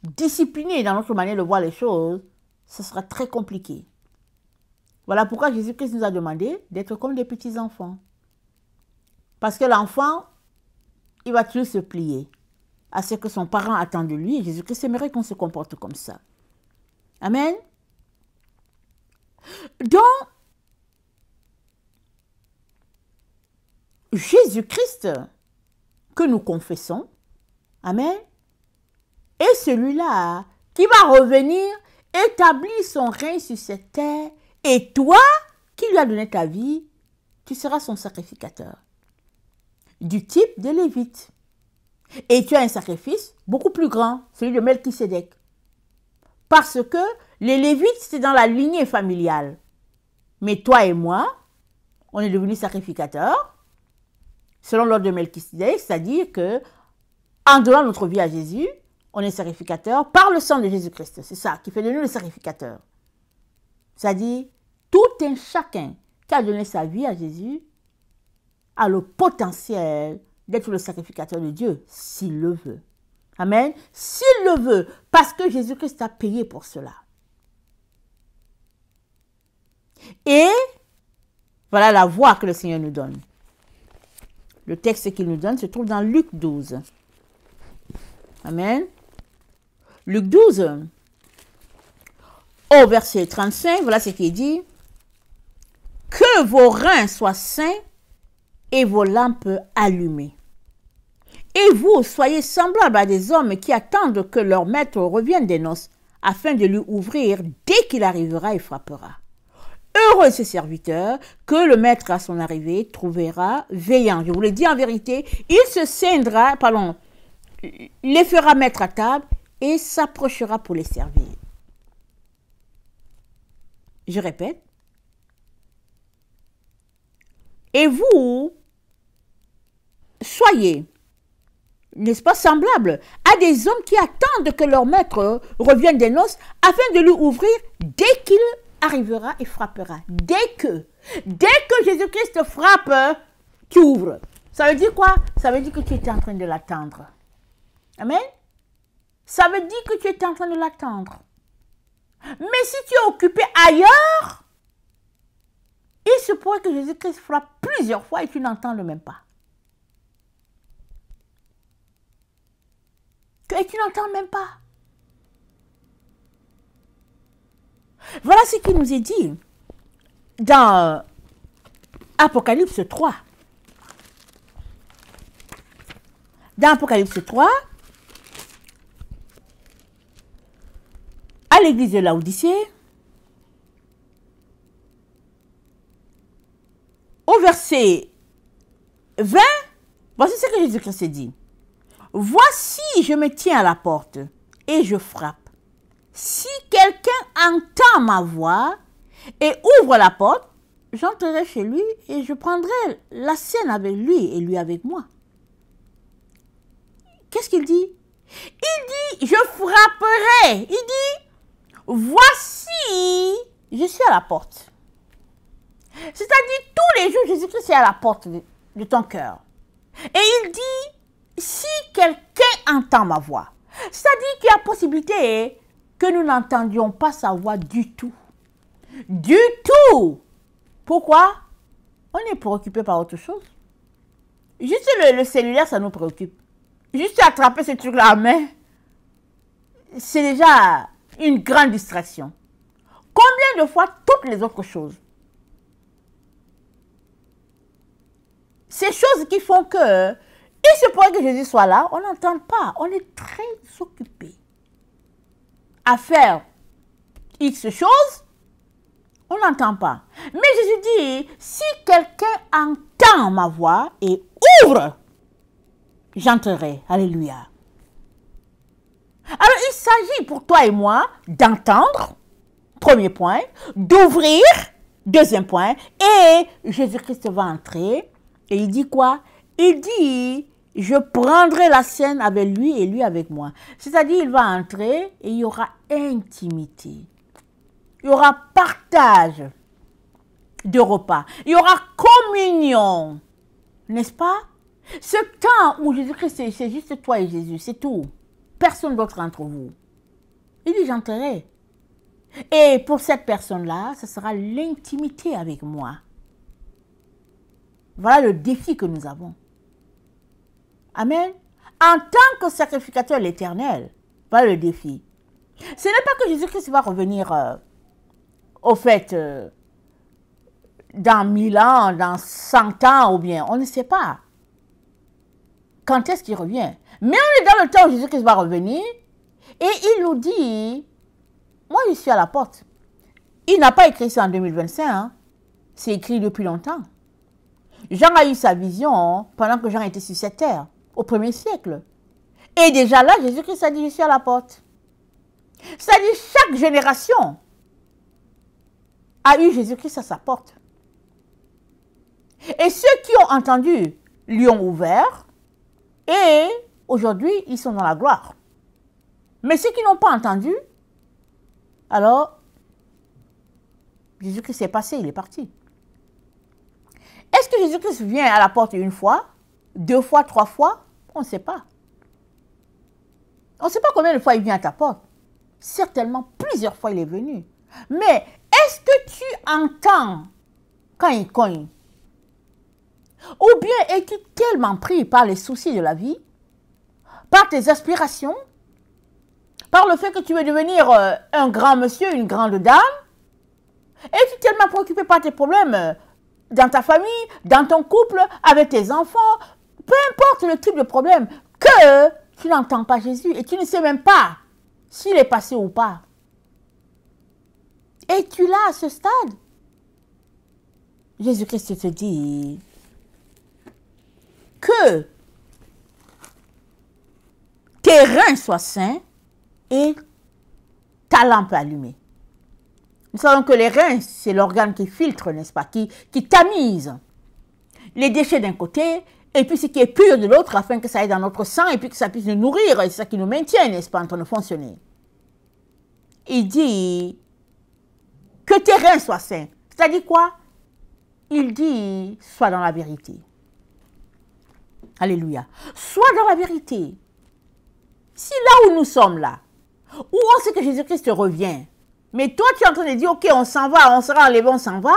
disciplinées dans notre manière de voir les choses, ce sera très compliqué. Voilà pourquoi Jésus-Christ nous a demandé d'être comme des petits-enfants. Parce que l'enfant, il va toujours se plier à ce que son parent attend de lui. Jésus-Christ aimerait qu'on se comporte comme ça. Amen. Donc, Jésus-Christ que nous confessons, amen, est celui-là qui va revenir établir son règne sur cette terre. Et toi, qui lui as donné ta vie, tu seras son sacrificateur. Du type des Lévites. Et tu as un sacrifice beaucoup plus grand, celui de Melchisédek. Parce que les Lévites, c'est dans la lignée familiale. Mais toi et moi, on est devenus sacrificateurs, selon l'ordre de Melchisédek, c'est-à-dire que en donnant notre vie à Jésus, on est sacrificateur par le sang de Jésus-Christ. C'est ça qui fait de nous le sacrificateur. C'est-à-dire, tout un chacun qui a donné sa vie à Jésus a le potentiel d'être le sacrificateur de Dieu, s'il le veut. Amen. S'il le veut, parce que Jésus-Christ a payé pour cela. Et voilà la voie que le Seigneur nous donne. Le texte qu'il nous donne se trouve dans Luc 12. Amen. Luc 12, au verset 35, voilà ce qui est dit. Que vos reins soient sains et vos lampes allumées. Et vous, soyez semblables à des hommes qui attendent que leur maître revienne des noces, afin de lui ouvrir dès qu'il arrivera et frappera. Heureux ce serviteur que le maître à son arrivée trouvera veillant. Je vous le dis en vérité, il se scindra, les fera mettre à table et s'approchera pour les servir. Je répète. Et vous, soyez, n'est-ce pas, semblables à des hommes qui attendent que leur maître revienne des noces afin de lui ouvrir dès qu'il arrivera et frappera. Dès que Jésus-Christ frappe, tu ouvres. Ça veut dire quoi? Ça veut dire que tu étais en train de l'attendre. Amen? Ça veut dire que tu étais en train de l'attendre. Mais si tu es occupé ailleurs, il se pourrait que Jésus-Christ frappe plusieurs fois et tu n'entends le même pas. Et tu n'entends même pas. Voilà ce qui nous est dit dans Apocalypse 3. Dans Apocalypse 3, à l'église de Laodicée, au verset 20, voici ce que Jésus-Christ dit. Voici, je me tiens à la porte et je frappe. Si quelqu'un entend ma voix et ouvre la porte, j'entrerai chez lui et je prendrai la scène avec lui et lui avec moi. Qu'est-ce qu'il dit? Il dit, je frapperai. Il dit, voici, je suis à la porte. C'est-à-dire, tous les jours, Jésus-Christ est à la porte de ton cœur. Et il dit, si quelqu'un entend ma voix, c'est-à-dire qu'il y a possibilité que nous n'entendions pas sa voix du tout. Du tout. Pourquoi? On est préoccupé par autre chose. Juste le cellulaire, ça nous préoccupe. Juste attraper ce truc-là à main, c'est déjà une grande distraction. Combien de fois toutes les autres choses? Ces choses qui font que, il se pourrait que Jésus soit là, on n'entend pas. On est très occupé à faire X choses, on n'entend pas. Mais Jésus dit, si quelqu'un entend ma voix et ouvre, j'entrerai. Alléluia. Alors, il s'agit pour toi et moi d'entendre, premier point, d'ouvrir, deuxième point, et Jésus-Christ va entrer. Et il dit quoi? Il dit, je prendrai la scène avec lui et lui avec moi. C'est-à-dire, il va entrer et il y aura intimité. Il y aura partage de repas. Il y aura communion. N'est-ce pas? Ce temps où Jésus-Christ, c'est juste toi et Jésus, c'est tout. Personne d'autre entre vous. Il dit, j'entrerai. Et pour cette personne-là, ce sera l'intimité avec moi. Voilà le défi que nous avons. Amen. En tant que sacrificateur l'Éternel, voilà le défi. Ce n'est pas que Jésus-Christ va revenir, au fait, dans 1000 ans, dans 100 ans, ou bien, on ne sait pas. Quand est-ce qu'il revient? Mais on est dans le temps où Jésus-Christ va revenir, et il nous dit, moi je suis à la porte. Il n'a pas écrit ça en 2025, hein. C'est écrit depuis longtemps. Jean a eu sa vision pendant que Jean était sur cette terre, au 1er siècle. Et déjà là, Jésus-Christ a dit, je suis à la porte. C'est-à-dire, chaque génération a eu Jésus-Christ à sa porte. Et ceux qui ont entendu lui ont ouvert, et aujourd'hui, ils sont dans la gloire. Mais ceux qui n'ont pas entendu, alors, Jésus-Christ est passé, il est parti. Est-ce que Jésus-Christ vient à la porte une fois, 2 fois, 3 fois? On ne sait pas. On ne sait pas combien de fois il vient à ta porte. Certainement, plusieurs fois il est venu. Mais est-ce que tu entends quand il cogne? Ou bien es-tu tellement pris par les soucis de la vie, par tes aspirations, par le fait que tu veux devenir un grand monsieur, une grande dame? Es-tu tellement préoccupé par tes problèmes dans ta famille, dans ton couple, avec tes enfants, peu importe le type de problème, que tu n'entends pas Jésus et tu ne sais même pas s'il est passé ou pas? Es-tu là à ce stade? Jésus-Christ te dit que tes reins soient sains et ta lampe allumée. Nous savons que les reins, c'est l'organe qui filtre, n'est-ce pas, qui tamise les déchets d'un côté et puis ce qui est pur de l'autre afin que ça aille dans notre sang et puis que ça puisse nous nourrir et c'est ça qui nous maintient, n'est-ce pas, en train de fonctionner. Il dit que tes reins soient sains. C'est-à-dire quoi? Il dit, sois dans la vérité. Alléluia. Sois dans la vérité. Si là où nous sommes là, où on sait que Jésus-Christ revient, mais toi tu es en train de dire, ok, on s'en va, on sera enlevé, on s'en va,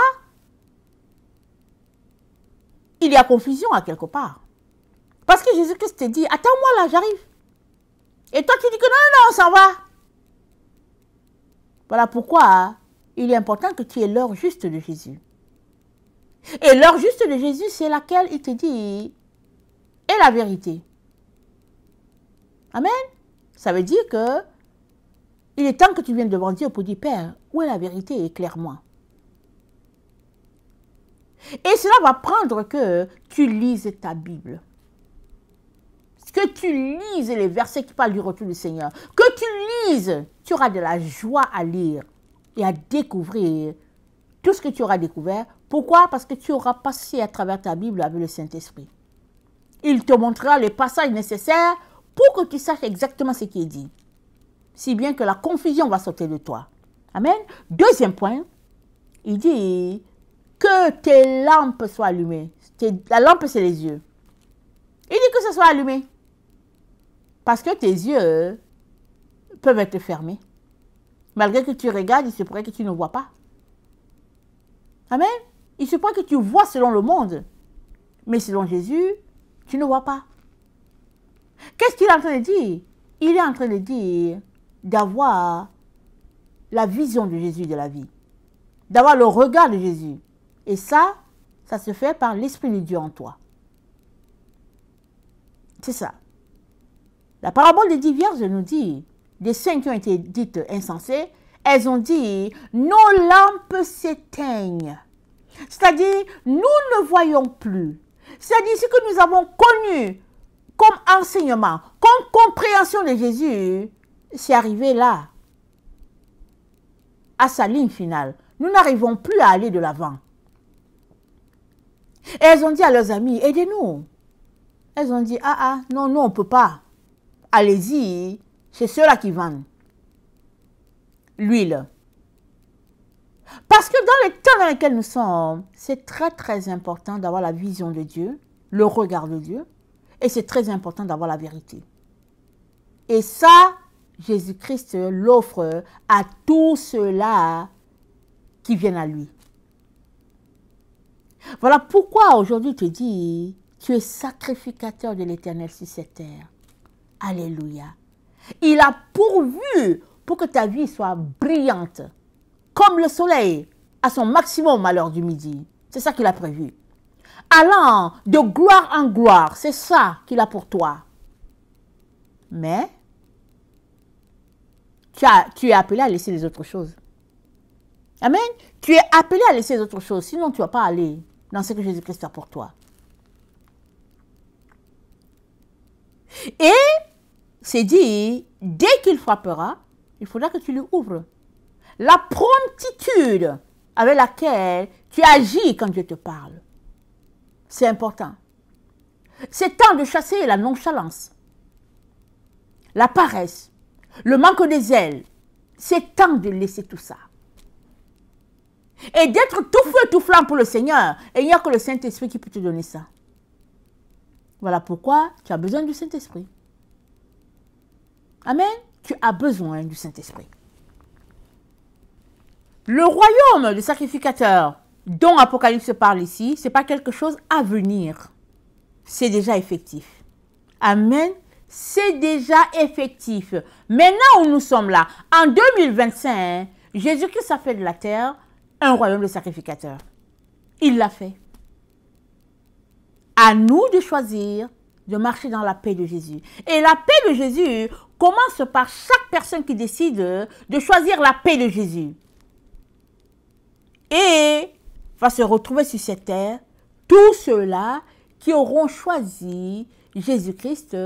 il y a confusion à quelque part. Parce que Jésus-Christ te dit, attends-moi là, j'arrive. Et toi tu dis que non, on s'en va. Voilà pourquoi il est important que tu aies l'heure juste de Jésus. Et l'heure juste de Jésus, c'est laquelle il te dit est la vérité. Amen. Ça veut dire que il est temps que tu viennes devant Dieu pour dire, Père, où est la vérité? Éclaire-moi. Et cela va prendre que tu lises ta Bible. Que tu lises les versets qui parlent du retour du Seigneur. Que tu lises, tu auras de la joie à lire et à découvrir tout ce que tu auras découvert. Pourquoi? Parce que tu auras passé à travers ta Bible avec le Saint-Esprit. Il te montrera les passages nécessaires pour que tu saches exactement ce qui est dit. Si bien que la confusion va sauter de toi. Amen. Deuxième point, il dit que tes lampes soient allumées. La lampe, c'est les yeux. Il dit que ce soit allumé. Parce que tes yeux peuvent être fermés. Malgré que tu regardes, il se pourrait que tu ne vois pas. Amen. Il se pourrait que tu vois selon le monde. Mais selon Jésus, tu ne vois pas. Qu'est-ce qu'il est en train de dire? Il est en train de dire d'avoir la vision de Jésus de la vie. D'avoir le regard de Jésus. Et ça se fait par l'Esprit de Dieu en toi. C'est ça. La parabole des 10 vierges nous dit, des 5 qui ont été dites insensées, elles ont dit, nos lampes s'éteignent. C'est-à-dire, nous ne voyons plus. C'est-à-dire, ce que nous avons connu comme enseignement, comme compréhension de Jésus, c'est arrivé là, à sa ligne finale. Nous n'arrivons plus à aller de l'avant. Et elles ont dit à leurs amis, aidez-nous. Elles ont dit, non, on ne peut pas. Allez-y, c'est ceux-là qui vendent l'huile. Parce que dans les temps dans lesquels nous sommes, c'est très très important d'avoir la vision de Dieu, le regard de Dieu, et c'est très important d'avoir la vérité. Et ça, Jésus-Christ l'offre à tous ceux-là qui viennent à lui. Voilà pourquoi aujourd'hui il te dit, tu es sacrificateur de l'Éternel sur cette terre. Alléluia. Il a pourvu pour que ta vie soit brillante, comme le soleil à son maximum à l'heure du midi. C'est ça qu'il a prévu. Allant de gloire en gloire, c'est ça qu'il a pour toi. Mais, tu es appelé à laisser les autres choses. Amen. Tu es appelé à laisser les autres choses, sinon tu ne vas pas aller dans ce que Jésus-Christ a pour toi. Et, c'est dit, dès qu'il frappera, il faudra que tu lui ouvres. La promptitude avec laquelle tu agis quand Dieu te parle. C'est important. C'est temps de chasser la nonchalance, la paresse, le manque de zèle. C'est temps de laisser tout ça. Et d'être tout feu, tout flamme pour le Seigneur. Et il n'y a que le Saint-Esprit qui peut te donner ça. Voilà pourquoi tu as besoin du Saint-Esprit. Amen. Tu as besoin du Saint-Esprit. Le royaume du sacrificateur dont Apocalypse parle ici, ce n'est pas quelque chose à venir. C'est déjà effectif. Amen. C'est déjà effectif. Maintenant où nous sommes là, en 2025, Jésus-Christ a fait de la terre un royaume de sacrificateurs. Il l'a fait. À nous de choisir de marcher dans la paix de Jésus. Et la paix de Jésus commence par chaque personne qui décide de choisir la paix de Jésus. Et va se retrouver sur cette terre tous ceux-là qui auront choisi Jésus-Christ,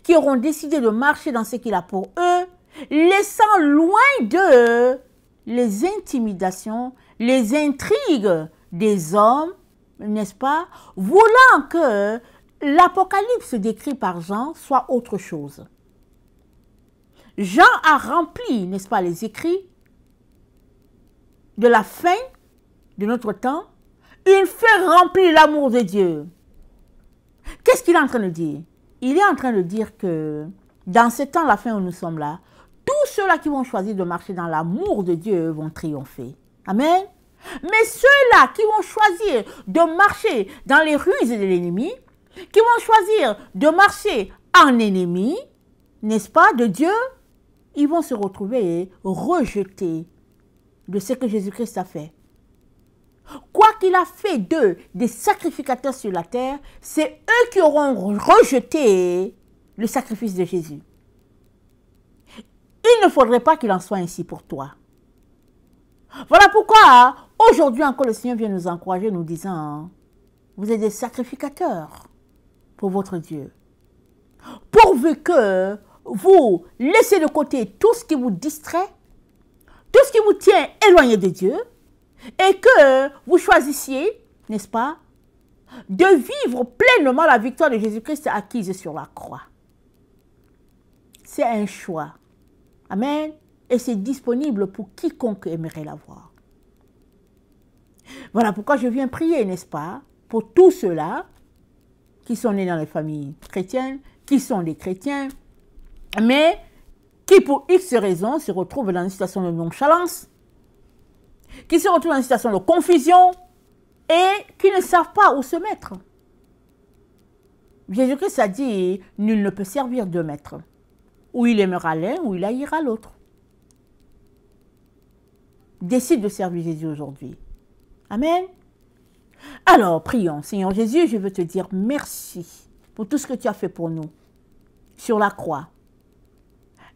qui auront décidé de marcher dans ce qu'il a pour eux, laissant loin d'eux les intimidations, les intrigues des hommes, n'est-ce pas, voulant que l'Apocalypse décrit par Jean soit autre chose. Jean a rempli, n'est-ce pas, les écrits de la fin de notre temps. Il fait remplir l'amour de Dieu. Qu'est-ce qu'il est en train de dire? Il est en train de dire que dans ce temps, la fin où nous sommes là, tous ceux-là qui vont choisir de marcher dans l'amour de Dieu vont triompher. Amen. Mais ceux-là qui vont choisir de marcher dans les ruses de l'ennemi, qui vont choisir de marcher en ennemi, n'est-ce pas, de Dieu, ils vont se retrouver rejetés de ce que Jésus-Christ a fait. Quoi qu'il a fait d'eux des sacrificateurs sur la terre, c'est eux qui auront rejeté le sacrifice de Jésus. Il ne faudrait pas qu'il en soit ainsi pour toi. Voilà pourquoi aujourd'hui encore le Seigneur vient nous encourager, nous disant, vous êtes des sacrificateurs pour votre Dieu. Pourvu que vous laissez de côté tout ce qui vous distrait, tout ce qui vous tient éloigné de Dieu, et que vous choisissiez, n'est-ce pas, de vivre pleinement la victoire de Jésus-Christ acquise sur la croix. C'est un choix. Amen. Et c'est disponible pour quiconque aimerait l'avoir. Voilà pourquoi je viens prier, n'est-ce pas, pour tous ceux-là qui sont nés dans les familles chrétiennes, qui sont des chrétiens, mais qui pour X raisons se retrouvent dans une situation de nonchalance, qui se retrouvent dans une situation de confusion et qui ne savent pas où se mettre. Jésus-Christ a dit, nul ne peut servir deux maîtres. Ou il aimera l'un, ou il haïra l'autre. Décide de servir Jésus aujourd'hui. Amen. Alors, prions. Seigneur Jésus, je veux te dire merci pour tout ce que tu as fait pour nous sur la croix.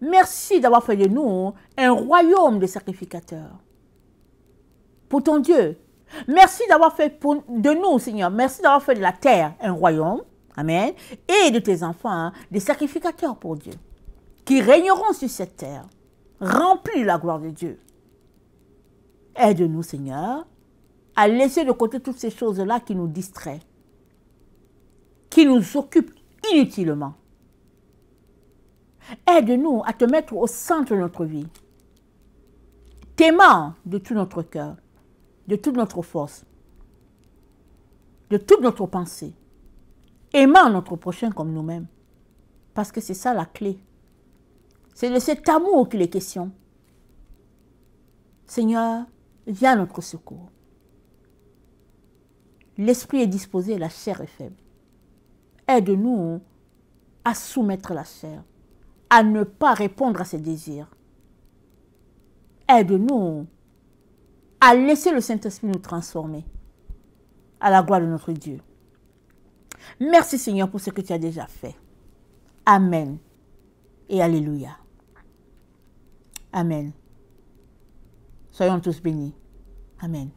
Merci d'avoir fait de nous un royaume de sacrificateurs. Pour ton Dieu. Merci d'avoir fait de nous, Seigneur. Merci d'avoir fait de la terre un royaume. Amen. Et de tes enfants, des sacrificateurs pour Dieu. Qui régneront sur cette terre. Remplis la gloire de Dieu. Aide-nous, Seigneur, à laisser de côté toutes ces choses-là qui nous distraient. Qui nous occupent inutilement. Aide-nous à te mettre au centre de notre vie. T'aimant de tout notre cœur, de toute notre force, de toute notre pensée. Aimant notre prochain comme nous-mêmes. Parce que c'est ça la clé. C'est de cet amour qu'il est question. Seigneur, viens à notre secours. L'esprit est disposé, la chair est faible. Aide-nous à soumettre la chair, à ne pas répondre à ses désirs. Aide-nous à laisser le Saint-Esprit nous transformer à la gloire de notre Dieu. Merci Seigneur pour ce que tu as déjà fait. Amen et Alléluia. Amen. Soyons tous bénis. Amen.